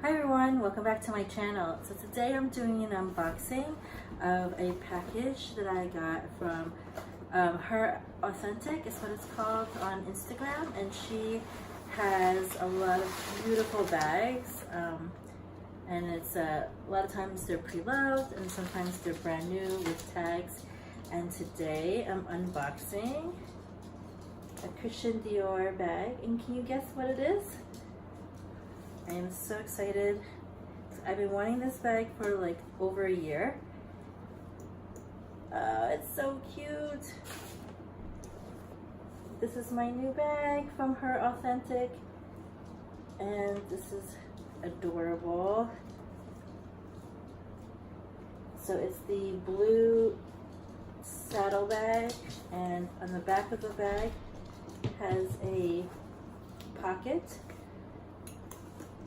Hi everyone, welcome back to my channel. So today I'm doing an unboxing of a package that I got from Her Authentic is what it's called on Instagram, and she has a lot of beautiful bags, and it's a lot of times they're pre-loved and sometimes they're brand new with tags. And today I'm unboxing a Christian Dior bag, and can you guess what it is? I am so excited. I've been wanting this bag for like over a year. It's so cute. This is my new bag from Her Authentic, and this is adorable. So it's the blue saddle bag, and on the back of the bag has a pocket.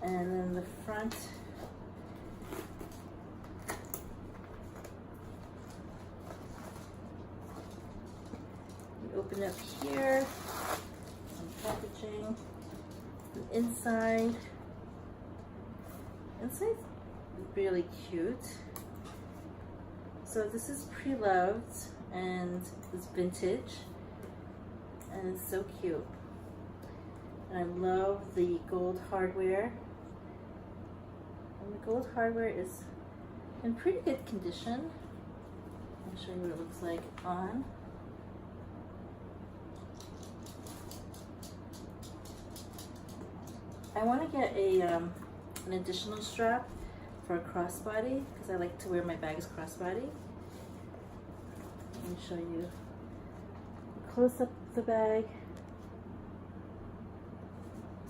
And then the front you open up here, some packaging. The inside's really cute. So this is pre-loved and it's vintage and it's so cute. And I love the gold hardware. And the gold hardware is in pretty good condition. I'll show you what it looks like on. I want to get an additional strap for a crossbody because I like to wear my bags crossbody. Let me show you a close up of the bag.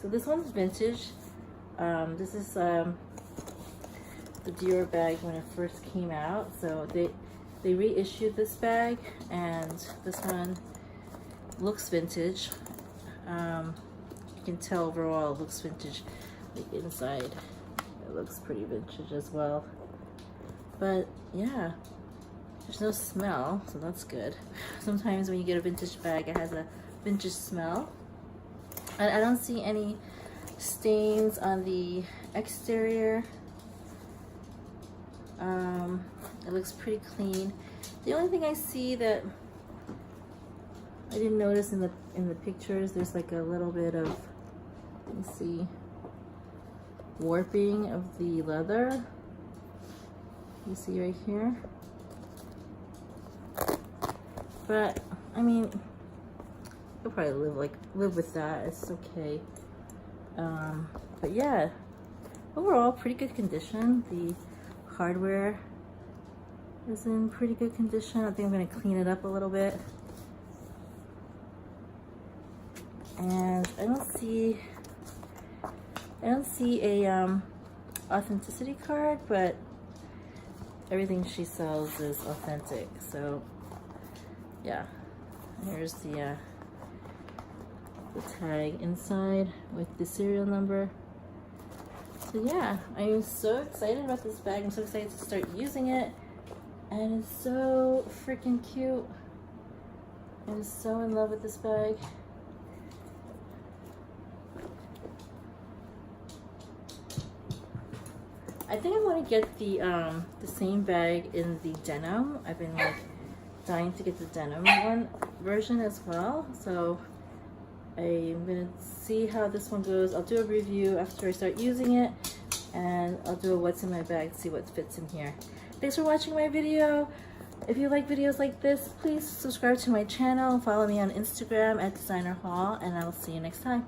So this one's vintage. This is the Dior bag when it first came out. So they reissued this bag, and this one looks vintage. You can tell overall it looks vintage. The inside, it looks pretty vintage as well. But yeah, there's no smell, so that's good. Sometimes when you get a vintage bag, it has a vintage smell. And I don't see any stains on the exterior. It looks pretty clean. The only thing I see that I didn't notice in the pictures, there's like a little bit of, let me see, warping of the leather. You see right here. But I mean, you'll probably live with that. It's okay. But yeah, overall pretty good condition. The hardware is in pretty good condition. I think I'm going to clean it up a little bit. And I don't see a authenticity card, but everything she sells is authentic. So yeah, here's the tag inside with the serial number. So yeah, I am so excited about this bag. I'm so excited to start using it, and it's so freaking cute. I'm so in love with this bag. I think I want to get the same bag in the denim. I've been like dying to get the denim version as well. So I'm gonna see how this one goes. I'll do a review after I start using it, and I'll do a what's in my bag to see what fits in here. Thanks for watching my video. If you like videos like this, please subscribe to my channel, follow me on Instagram at Designer Haul, and I will see you next time.